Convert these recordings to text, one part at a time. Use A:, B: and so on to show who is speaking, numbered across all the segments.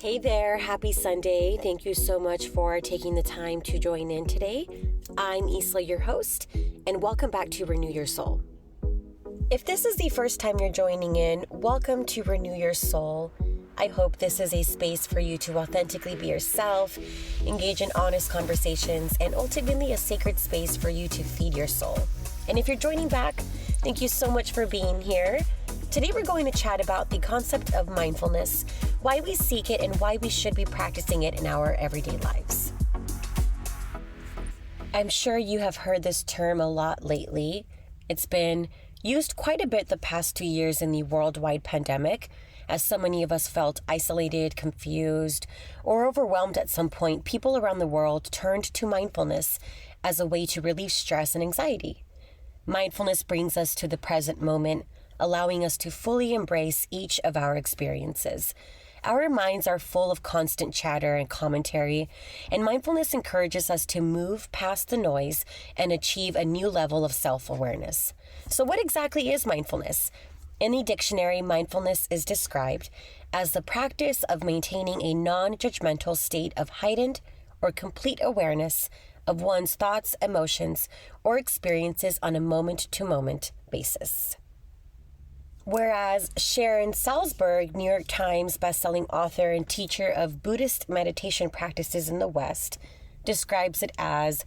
A: Hey there, happy Sunday. Thank you so much for taking the time to join in today. I'm Isla, your host, and welcome back to Renew Your Soul. If this is the first time you're joining in, welcome to Renew Your Soul. I hope this is a space for you to authentically be yourself, engage in honest conversations, and ultimately a sacred space for you to feed your soul. And if you're joining back, thank you so much for being here. Today we're going to chat about the concept of mindfulness, why we seek it, and why we should be practicing it in our everyday lives. I'm sure you have heard this term a lot lately. It's been used quite a bit the past 2 years in the worldwide pandemic, as so many of us felt isolated, confused, or overwhelmed at some point. People around the world turned to mindfulness as a way to relieve stress and anxiety. Mindfulness brings us to the present moment, allowing us to fully embrace each of our experiences. Our minds are full of constant chatter and commentary, and mindfulness encourages us to move past the noise and achieve a new level of self-awareness. So what exactly is mindfulness? In the dictionary, mindfulness is described as the practice of maintaining a non-judgmental state of heightened or complete awareness of one's thoughts, emotions, or experiences on a moment-to-moment basis. Whereas Sharon Salzberg, New York Times bestselling author and teacher of Buddhist meditation practices in the West, describes it as,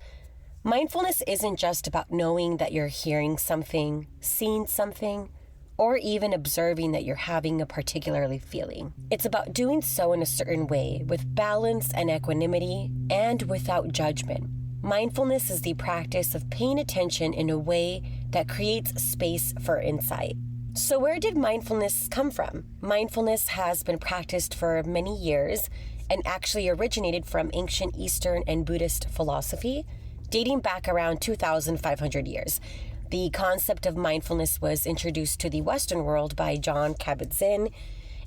A: mindfulness isn't just about knowing that you're hearing something, seeing something, or even observing that you're having a particularly feeling. It's about doing so in a certain way, with balance and equanimity, and without judgment. Mindfulness is the practice of paying attention in a way that creates space for insight. So where did mindfulness come from? Mindfulness has been practiced for many years and actually originated from ancient Eastern and Buddhist philosophy, dating back around 2,500 years. The concept of mindfulness was introduced to the Western world by Jon Kabat-Zinn,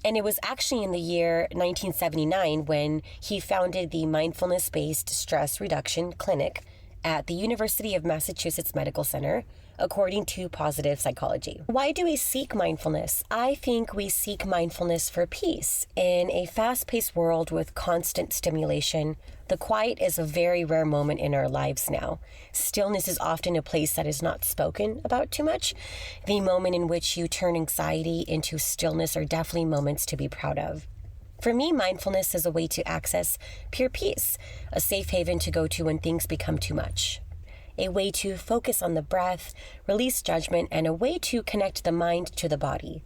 A: and it was actually in the year 1979 when he founded the Mindfulness-Based Stress Reduction Clinic at the University of Massachusetts Medical Center, according to Positive Psychology. Why do we seek mindfulness? I think we seek mindfulness for peace. In a fast-paced world with constant stimulation, the quiet is a very rare moment in our lives now. Stillness is often a place that is not spoken about too much. The moment in which you turn anxiety into stillness are definitely moments to be proud of. For me, mindfulness is a way to access pure peace, a safe haven to go to when things become too much, a way to focus on the breath, release judgment, and a way to connect the mind to the body.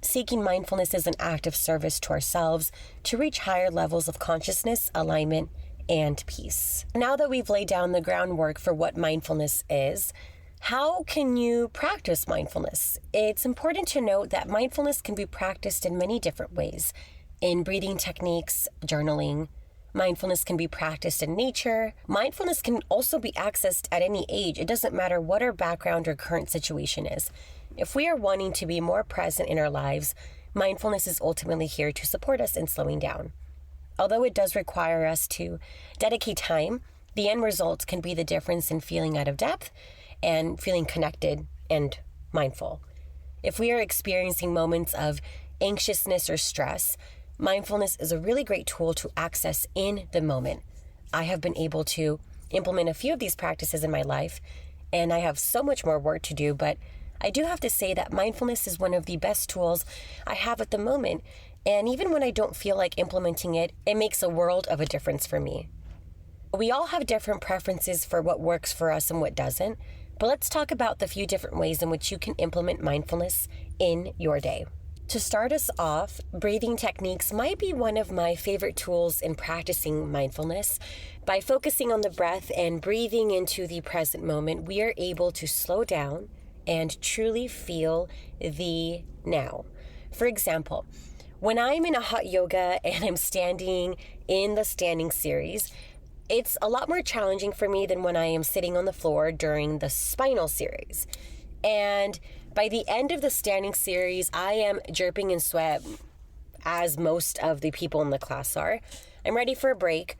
A: Seeking mindfulness is an act of service to ourselves to reach higher levels of consciousness, alignment, and peace. Now that we've laid down the groundwork for what mindfulness is, how can you practice mindfulness? It's important to note that mindfulness can be practiced in many different ways. In breathing techniques, journaling. Mindfulness can be practiced in nature. Mindfulness can also be accessed at any age. It doesn't matter what our background or current situation is. If we are wanting to be more present in our lives, mindfulness is ultimately here to support us in slowing down. Although it does require us to dedicate time, the end result can be the difference in feeling out of depth and feeling connected and mindful. If we are experiencing moments of anxiousness or stress, mindfulness is a really great tool to access in the moment. I have been able to implement a few of these practices in my life, and I have so much more work to do, but I do have to say that mindfulness is one of the best tools I have at the moment, and even when I don't feel like implementing it, it makes a world of a difference for me. We all have different preferences for what works for us and what doesn't, but let's talk about the few different ways in which you can implement mindfulness in your day. To start us off, breathing techniques might be one of my favorite tools in practicing mindfulness. By focusing on the breath and breathing into the present moment, we are able to slow down and truly feel the now. For example, when I'm in a hot yoga and I'm standing in the standing series, it's a lot more challenging for me than when I am sitting on the floor during the spinal series. And by the end of the standing series, I am dripping in sweat, as most of the people in the class are. I'm ready for a break.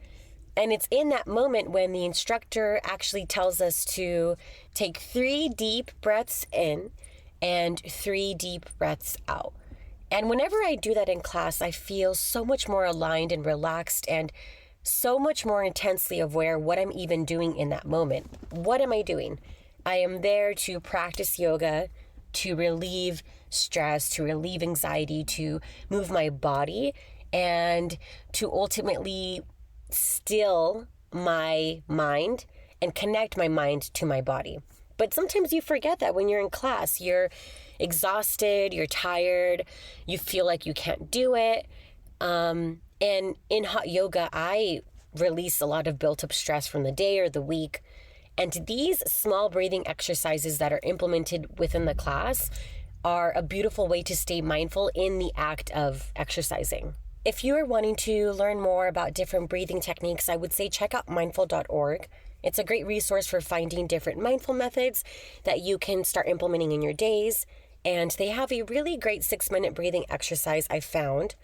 A: And it's in that moment when the instructor actually tells us to take 3 deep breaths in and 3 deep breaths out. And whenever I do that in class, I feel so much more aligned and relaxed and so much more intensely aware what I'm even doing in that moment. What am I doing? I am there to practice yoga, to relieve stress, to relieve anxiety, to move my body, and to ultimately still my mind and connect my mind to my body. But sometimes you forget that when you're in class, you're exhausted, you're tired, you feel like you can't do it. And in hot yoga, I release a lot of built up stress from the day or the week. And these small breathing exercises that are implemented within the class are a beautiful way to stay mindful in the act of exercising. If you are wanting to learn more about different breathing techniques, I would say check out mindful.org. It's a great resource for finding different mindful methods that you can start implementing in your days. And they have a really great 6-minute breathing exercise I found.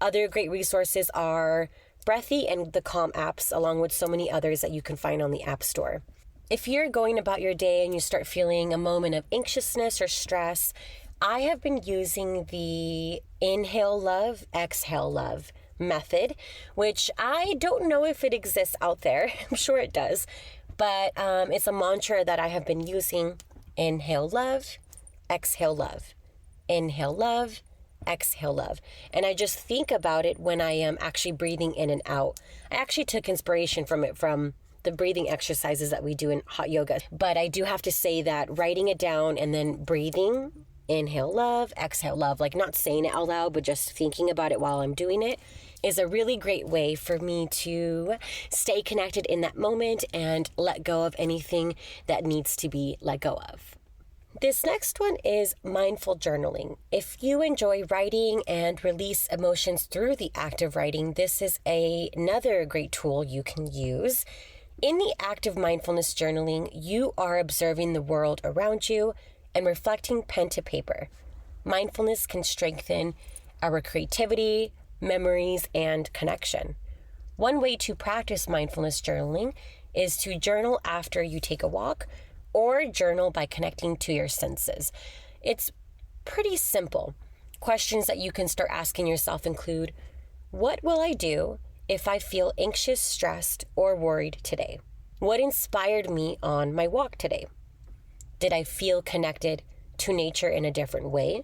A: Other great resources are Breathy and the Calm apps, along with so many others that you can find on the App Store. If you're going about your day and you start feeling a moment of anxiousness or stress, I have been using the Inhale Love, Exhale Love method, which I don't know if it exists out there. I'm sure it does, but it's a mantra that I have been using. Inhale love, exhale love. Inhale love, exhale love. And I just think about it when I am actually breathing in and out. I actually took inspiration from it from the breathing exercises that we do in hot yoga. But I do have to say that writing it down and then breathing, inhale love, exhale love, like not saying it out loud, but just thinking about it while I'm doing it, is a really great way for me to stay connected in that moment and let go of anything that needs to be let go of. This next one is mindful journaling. If you enjoy writing and release emotions through the act of writing, this is another great tool you can use. In the act of mindfulness journaling, you are observing the world around you and reflecting pen to paper. Mindfulness can strengthen our creativity, memories, and connection. One way to practice mindfulness journaling is to journal after you take a walk or journal by connecting to your senses. It's pretty simple. Questions that you can start asking yourself include, what will I do if I feel anxious, stressed, or worried today? What inspired me on my walk today? Did I feel connected to nature in a different way?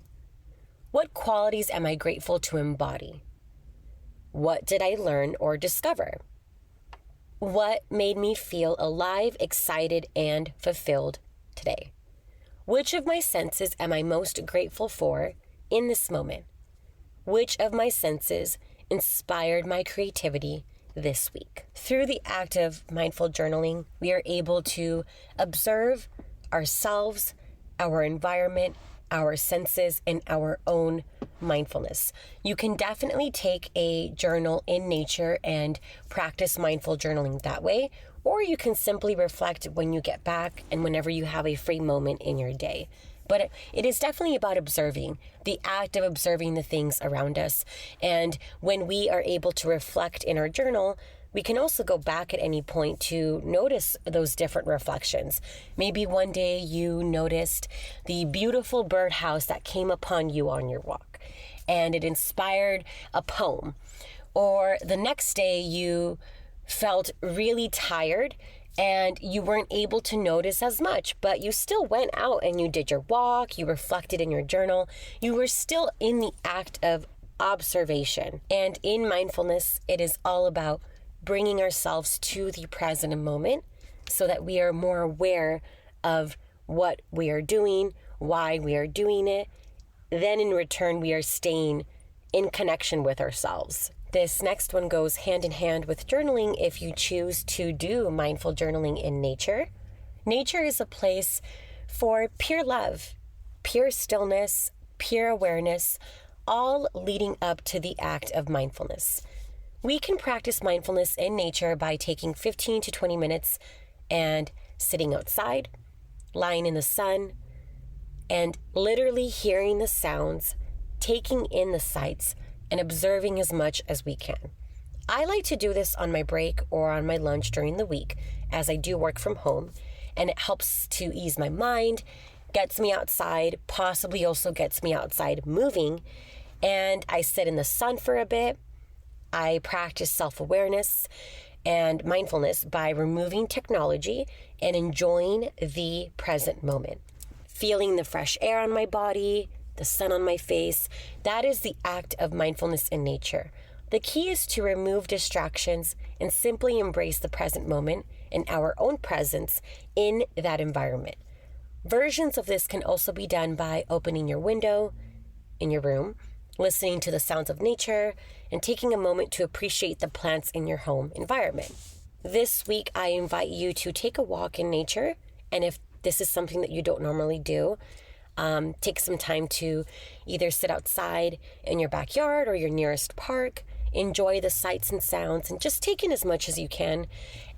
A: What qualities am I grateful to embody? What did I learn or discover? What made me feel alive, excited, and fulfilled today? Which of my senses am I most grateful for in this moment? Which of my senses inspired my creativity this week? Through the act of mindful journaling, we are able to observe ourselves, our environment, our senses, and our own mindfulness. You can definitely take a journal in nature and practice mindful journaling that way, or you can simply reflect when you get back and whenever you have a free moment in your day. But it is definitely about observing, the act of observing the things around us. And when we are able to reflect in our journal, we can also go back at any point to notice those different reflections. Maybe one day you noticed the beautiful birdhouse that came upon you on your walk, and it inspired a poem. Or the next day you felt really tired and you weren't able to notice as much, but you still went out and you did your walk, you reflected in your journal, you were still in the act of observation. And in mindfulness, it is all about bringing ourselves to the present moment so that we are more aware of what we are doing, why we are doing it. Then in return, we are staying in connection with ourselves. This next one goes hand in hand with journaling if you choose to do mindful journaling in nature. Nature is a place for pure love, pure stillness, pure awareness, all leading up to the act of mindfulness. We can practice mindfulness in nature by taking 15 to 20 minutes and sitting outside, lying in the sun, and literally hearing the sounds, taking in the sights, and observing as much as we can. I like to do this on my break or on my lunch during the week, as I do work from home, and it helps to ease my mind, gets me outside, possibly also gets me outside moving, and I sit in the sun for a bit. I practice self-awareness and mindfulness by removing technology and enjoying the present moment. Feeling the fresh air on my body, the sun on my face, that is the act of mindfulness in nature. The key is to remove distractions and simply embrace the present moment and our own presence in that environment. Versions of this can also be done by opening your window in your room, listening to the sounds of nature, and taking a moment to appreciate the plants in your home environment. This week, I invite you to take a walk in nature, and if this is something that you don't normally do, take some time to either sit outside in your backyard or your nearest park, enjoy the sights and sounds, and just take in as much as you can.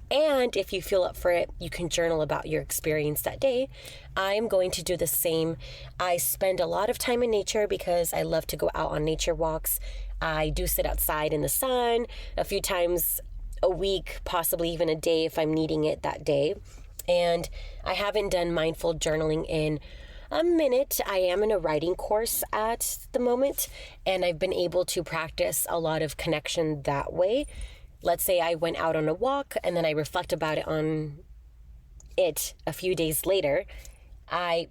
A: And if you feel up for it, you can journal about your experience that day. I'm going to do the same. I spend a lot of time in nature because I love to go out on nature walks. I do sit outside in the sun a few times a week, possibly even a day if I'm needing it that day. And I haven't done mindful journaling in a minute. I am in a writing course at the moment, and I've been able to practice a lot of connection that way. Let's say I went out on a walk and then I reflect about it a few days later. I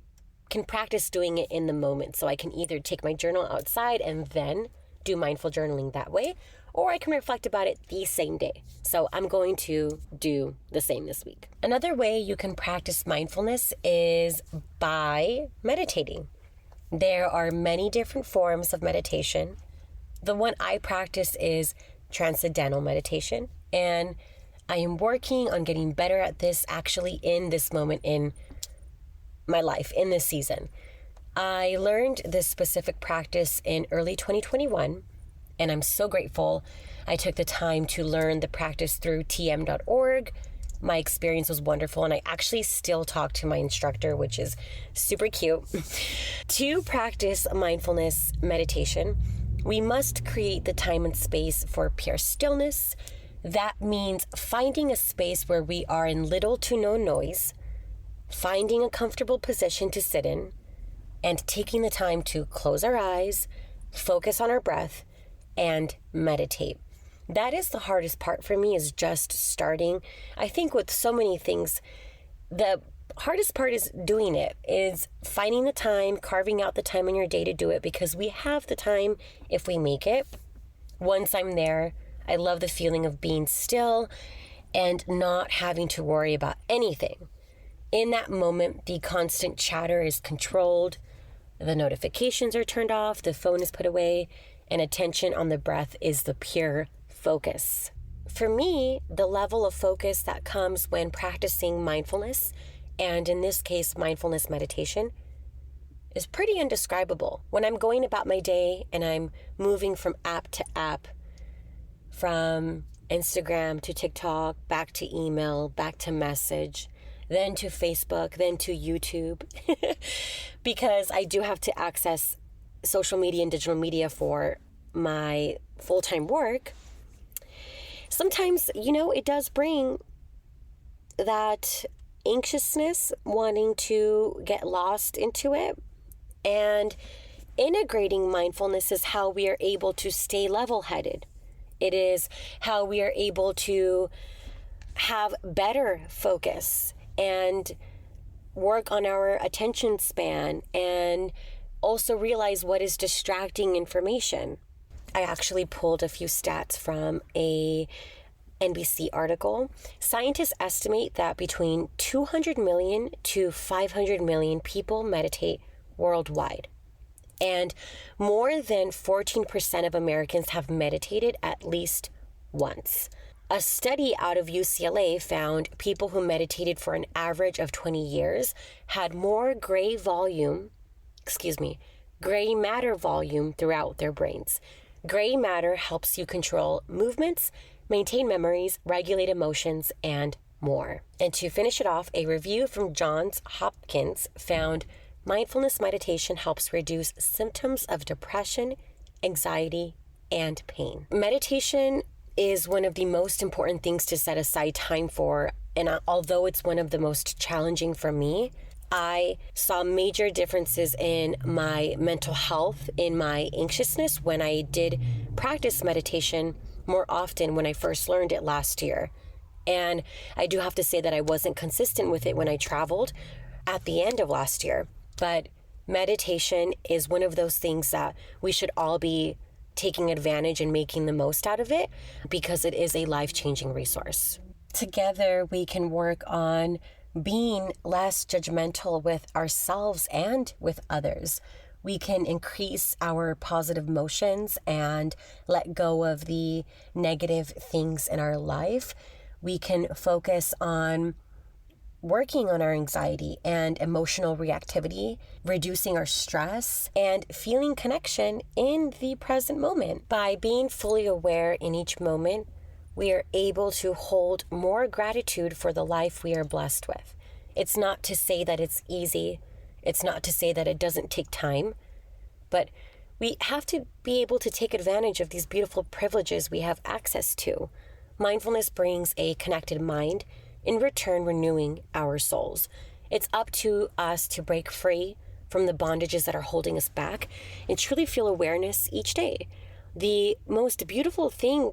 A: can practice doing it in the moment. So I can either take my journal outside and then do mindful journaling that way, or I can reflect about it the same day. So I'm going to do the same this week. Another way you can practice mindfulness is by meditating. There are many different forms of meditation. The one I practice is transcendental meditation, and I am working on getting better at this actually in this moment in my life, in this season. I learned this specific practice in early 2021, and I'm so grateful I took the time to learn the practice through tm.org. My experience was wonderful, and I actually still talk to my instructor, which is super cute. To practice mindfulness meditation, we must create the time and space for pure stillness. That means finding a space where we are in little to no noise, finding a comfortable position to sit in, and taking the time to close our eyes, focus on our breath, and meditate. That is the hardest part for me, is just starting. I think with so many things, the hardest part is doing it, is finding the time, carving out the time in your day to do it, because we have the time if we make it. Once I'm there, I love the feeling of being still and not having to worry about anything. In that moment, the constant chatter is controlled, the notifications are turned off, the phone is put away, and attention on the breath is the pure focus. For me, the level of focus that comes when practicing mindfulness, and in this case, mindfulness meditation, is pretty indescribable. When I'm going about my day and I'm moving from app to app, from Instagram to TikTok, back to email, back to message, then to Facebook, then to YouTube, because I do have to access social media and digital media for my full-time work, sometimes, it does bring that anxiousness, wanting to get lost into it. And integrating mindfulness is how we are able to stay level-headed. It is how we are able to have better focus and work on our attention span, and also realize what is distracting information. I actually pulled a few stats from a NBC article. Scientists estimate that between 200 million to 500 million people meditate worldwide. And more than 14% of Americans have meditated at least once. A study out of UCLA found people who meditated for an average of 20 years had more gray matter volume throughout their brains. Gray matter helps you control movements, maintain memories, regulate emotions, and more. And to finish it off, a review from Johns Hopkins found mindfulness meditation helps reduce symptoms of depression, anxiety, and pain. Meditation is one of the most important things to set aside time for, and although it's one of the most challenging for me, I saw major differences in my mental health, in my anxiousness when I did practice meditation more often when I first learned it last year. And I do have to say that I wasn't consistent with it when I traveled at the end of last year. But meditation is one of those things that we should all be taking advantage and making the most out of it because it is a life-changing resource. Together, we can work on being less judgmental with ourselves and with others. We can increase our positive emotions and let go of the negative things in our life. We can focus on working on our anxiety and emotional reactivity, reducing our stress, and feeling connection in the present moment. By being fully aware in each moment, we are able to hold more gratitude for the life we are blessed with. It's not to say that it's easy. It's not to say that it doesn't take time, but we have to be able to take advantage of these beautiful privileges we have access to. Mindfulness brings a connected mind, in return renewing our souls. It's up to us to break free from the bondages that are holding us back and truly feel awareness each day. The most beautiful thing,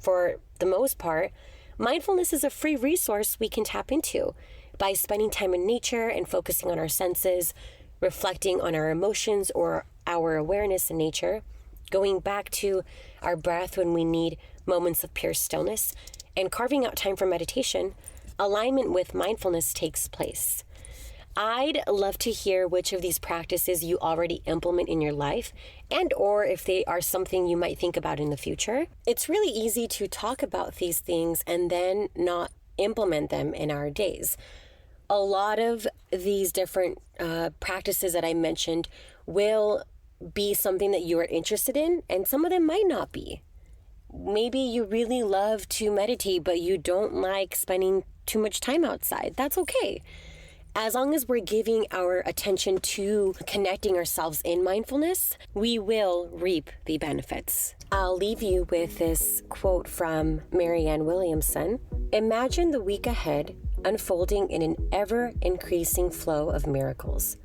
A: for the most part, mindfulness is a free resource we can tap into by spending time in nature and focusing on our senses, reflecting on our emotions or our awareness in nature, going back to our breath when we need moments of pure stillness, and carving out time for meditation. Alignment with mindfulness takes place. I'd love to hear which of these practices you already implement in your life and or if they are something you might think about in the future. It's really easy to talk about these things and then not implement them in our days. A lot of these different practices that I mentioned will be something that you are interested in, and some of them might not be. Maybe you really love to meditate, but you don't like spending too much time outside. That's okay. As long as we're giving our attention to connecting ourselves in mindfulness, we will reap the benefits. I'll leave you with this quote from Marianne Williamson. Imagine the week ahead unfolding in an ever-increasing flow of miracles.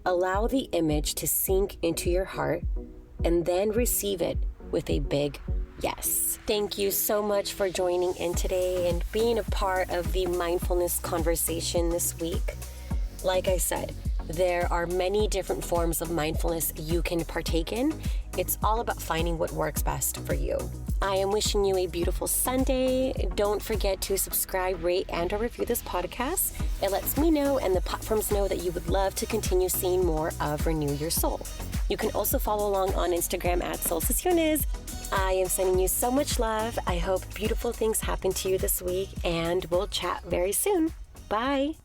A: Allow the image to sink into your heart and then receive it with a big yes. Thank you so much for joining in today and being a part of the mindfulness conversation this week. Like I said, there are many different forms of mindfulness you can partake in. It's all about finding what works best for you. I am wishing you a beautiful Sunday. Don't forget to subscribe, rate, and or review this podcast. It lets me know and the platforms know that you would love to continue seeing more of Renew Your Soul. You can also follow along on Instagram at Sesiones. I am sending you so much love. I hope beautiful things happen to you this week, and we'll chat very soon. Bye.